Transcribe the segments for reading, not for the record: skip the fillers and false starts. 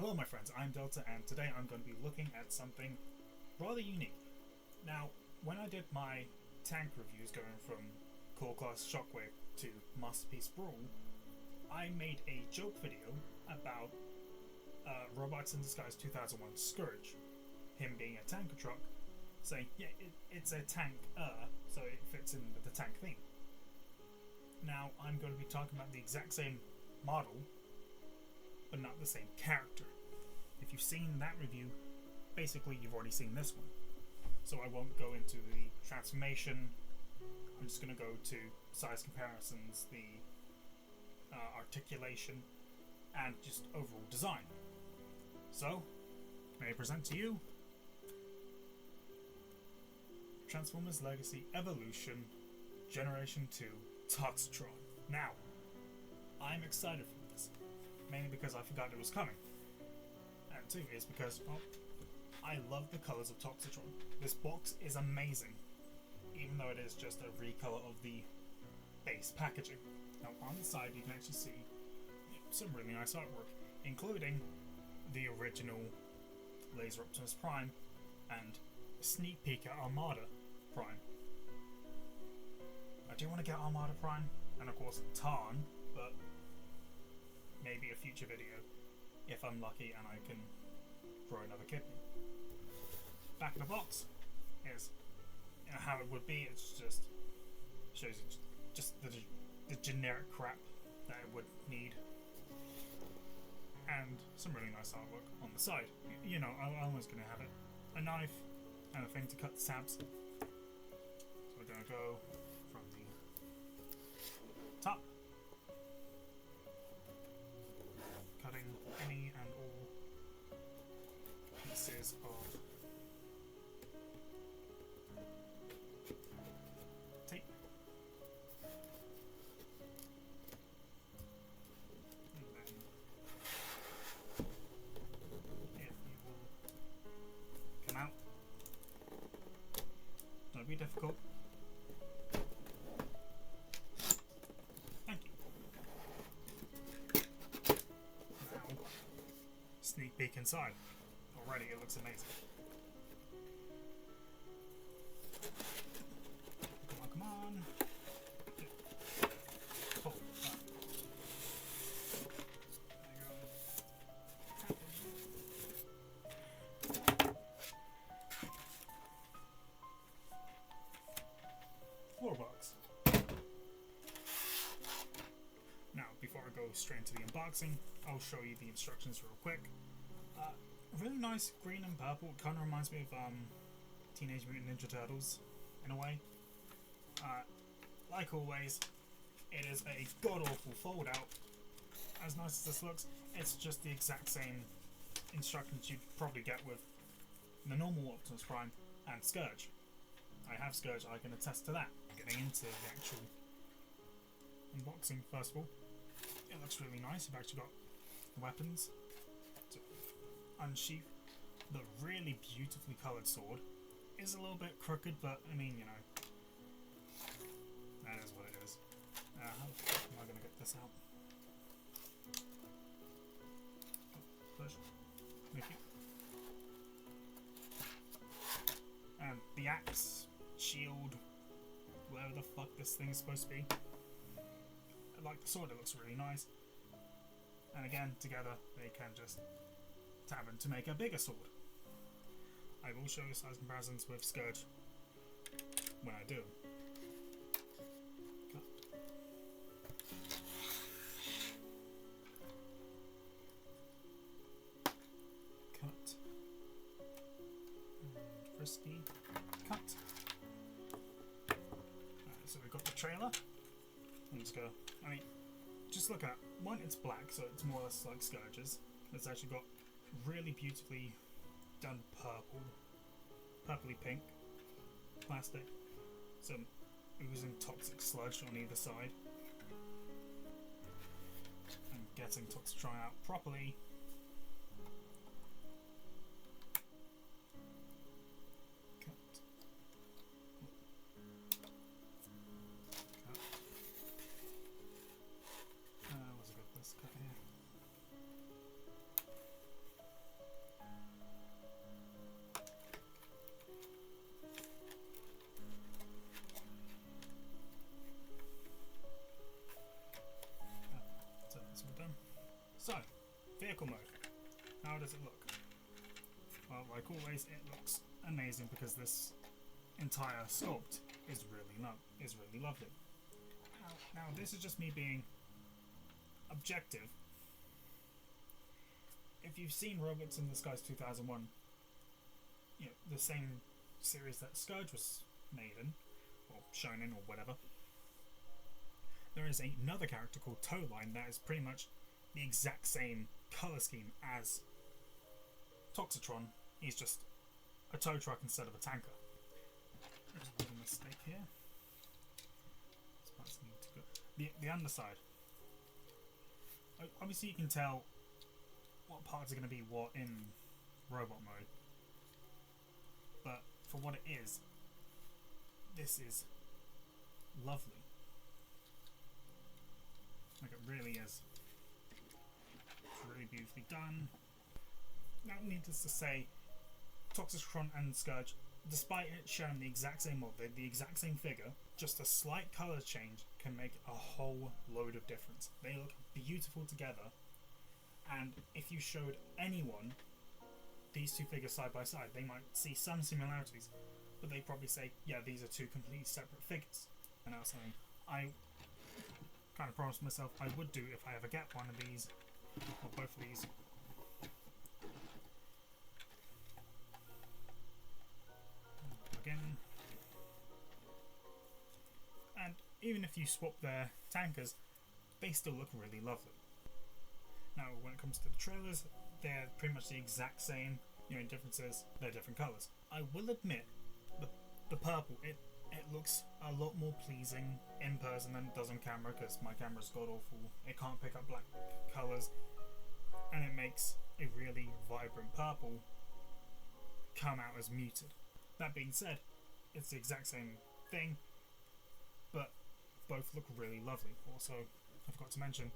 Hello my friends, I'm Delta and today I'm going to be looking at something rather unique. Now, when I did my tank reviews going from Core Class Shockwave to Masterpiece Brawl, I made a joke video about Robots in Disguise 2001 Scourge, him being a tanker truck, saying, yeah, it's a tank, so it fits in with the tank theme. Now, I'm going to be talking about the exact same model, but not the same character. If you've seen that review, basically you've already seen this one. So I won't go into the transformation, I'm just going to go to size comparisons, the articulation, and just overall design. So, may I present to you Transformers Legacy Evolution Generation 2 Toxitron. Now, I'm excited for this, mainly because I forgot it was coming. And two is because, well, I love the colours of Toxitron. This box is amazing, even though it is just a recolor of the base packaging. Now on the side you can actually see some really nice artwork, including the original Laser Optimus Prime and a sneak peek at Armada Prime. I do want to get Armada Prime, and of course Tarn, but maybe a future video if I'm lucky and I can grow another kidney. Back of the box is how it would be. It's just shows you just the generic crap that it would need, and some really nice artwork on the side. You know, I'm always going to have it. A knife and a thing to cut the tabs. So we're going to go from the top, cutting any and all pieces of tape. And then, if you will come out, don't be difficult. Thank you. Now, sneak peek inside. Already it looks amazing. Come on. Oh, there you go. 4 bucks. Now, before I go straight into the unboxing, I'll show you the instructions real quick. Really nice green and purple. It kind of reminds me of Teenage Mutant Ninja Turtles in a way. Like always, it is a god-awful fold-out. As nice as this looks, it's just the exact same instructions you'd probably get with the normal Optimus Prime and Scourge. I have Scourge, I can attest to that. Getting into the actual unboxing, first of all, it looks really nice. You've actually got weapons to unsheath. The really beautifully coloured sword is a little bit crooked, but I mean, you know, that is what it is. How am I going to get this out? Push. Thank you. And the axe, shield, whatever the fuck this thing is supposed to be. I like the sword, it looks really nice. And again, together they can just tab in to make a bigger sword. I will show you size comparisons with Scourge when I do. Cut. Cut. And frisky. Cut. Alright, so we've got the trailer. I'm just gonna, I mean, just look at one, it's black, so it's more or less like Scourge's. It's actually got really beautifully done purpley pink plastic, some oozing toxic sludge on either side, and getting Toxitron out properly. Cut. Cut. Where's I got this cut here? vehicle mode. How does it look? Well, like always, it looks amazing because this entire sculpt is really lovely. Now this is just me being objective. If you've seen Robots in Disguise 2001, you know, the same series that Scourge was made in, or shown in, or whatever, there is another character called Towline that is pretty much the exact same colour scheme as Toxitron. He's just a tow truck instead of a tanker. There's a little mistake here. The underside. Obviously you can tell what parts are going to be what in robot mode, but for what it is, this is lovely. Like, it really is. It's really beautifully done. Now, needless to say, Toxitron and Scourge, despite it showing the exact same model, the exact same figure, just a slight colour change can make a whole load of difference. They look beautiful together, and if you showed anyone these two figures side by side, they might see some similarities, but they'd probably say, yeah, these are two completely separate figures. And that's something I kind of promised myself I would do if I ever get one of these, or both of these. Again. And even if you swap their tankers, they still look really lovely. Now, when it comes to the trailers, they're pretty much the exact same. The only difference is they're different colours. I will admit, the purple, it looks a lot more pleasing in person than it does on camera, because my camera's god awful. It can't pick up black colours, and it makes a really vibrant purple come out as muted. That being said, it's the exact same thing, but both look really lovely. Also, I forgot to mention,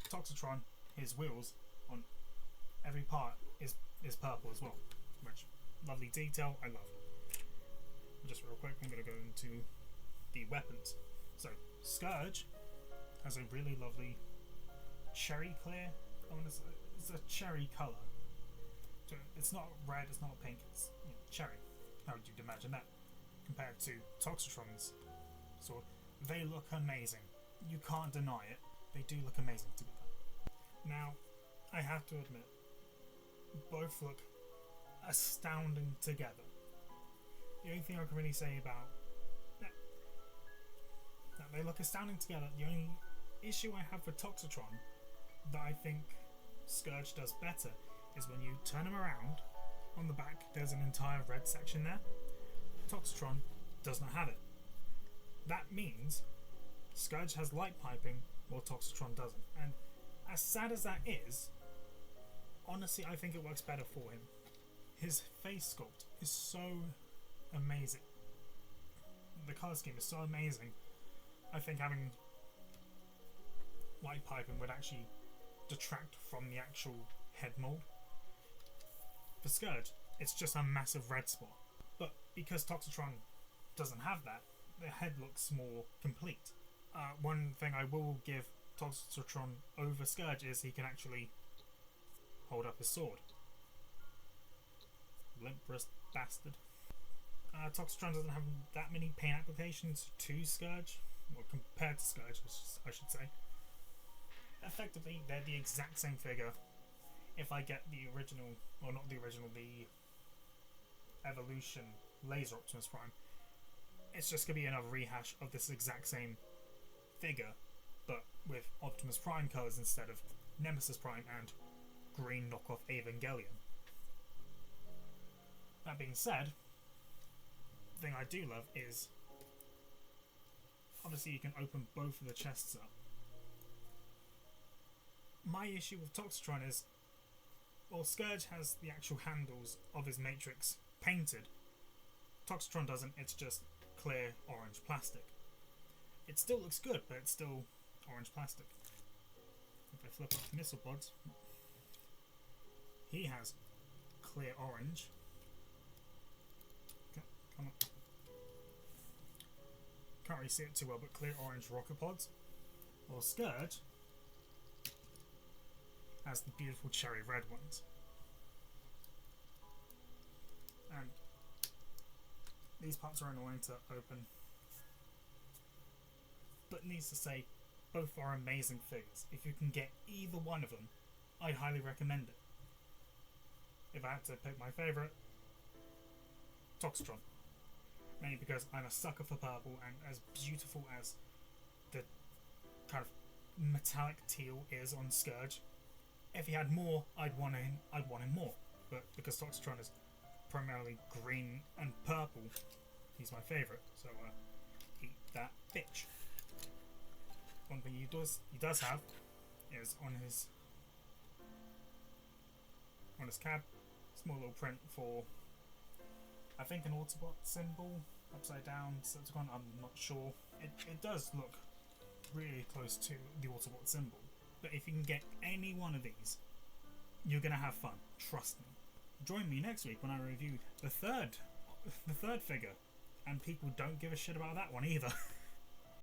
Toxitron, his wheels on every part is purple as well, which lovely detail, I love. Just real quick, I'm going to go into the weapons. So, Scourge has a really lovely cherry clear, I want to say, it's a cherry colour. So it's not red, it's not pink, it's, you know, cherry. How would you imagine that? Compared to Toxitron's sword, they look amazing. You can't deny it. They do look amazing together. Now, I have to admit, both look astounding together. The only thing I can really say about that they look astounding together. The only issue I have with Toxitron that I think Scourge does better is when you turn him around, on the back there's an entire red section there. Toxitron does not have it. That means Scourge has light piping while Toxitron doesn't. And as sad as that is, honestly I think it works better for him. His face sculpt is so amazing. The colour scheme is so amazing. I think having light piping would actually detract from the actual head mould. For Scourge, it's just a massive red spot. But because Toxitron doesn't have that, the head looks more complete. One thing I will give Toxitron over Scourge is he can actually hold up his sword. Limp wrist bastard. Toxitron doesn't have that many paint applications to Scourge, or compared to Scourge, I should say. Effectively, they're the exact same figure. If I get the original, or not the original, the Evolution Laser Optimus Prime, it's just going to be another rehash of this exact same figure, but with Optimus Prime colours instead of Nemesis Prime and green knockoff Evangelion. That being said, the thing I do love is, obviously you can open both of the chests up. My issue with Toxitron is, well, Scourge has the actual handles of his Matrix painted. Toxitron doesn't, it's just clear orange plastic. It still looks good, but it's still orange plastic. If I flip up missile pods, he has clear orange. Okay, come on. Can't really see it too well, but clear orange rocket pods. Or Scourge as the beautiful cherry red ones. And these parts are annoying to open, but needs to say, both are amazing figures. If you can get either one of them, I'd highly recommend it. If I had to pick my favourite, Toxitron. Mainly because I'm a sucker for purple, and as beautiful as the kind of metallic teal is on Scourge, if he had more, I'd want him more. But because Toxitron is primarily green and purple, he's my favourite. So eat that bitch. One thing he does have is on his cab, small little print for, I think, an Autobot symbol, upside down, Decepticon, I'm not sure. It does look really close to the Autobot symbol, but if you can get any one of these, you're gonna have fun, trust me. Join me next week when I review the third figure, and people don't give a shit about that one either.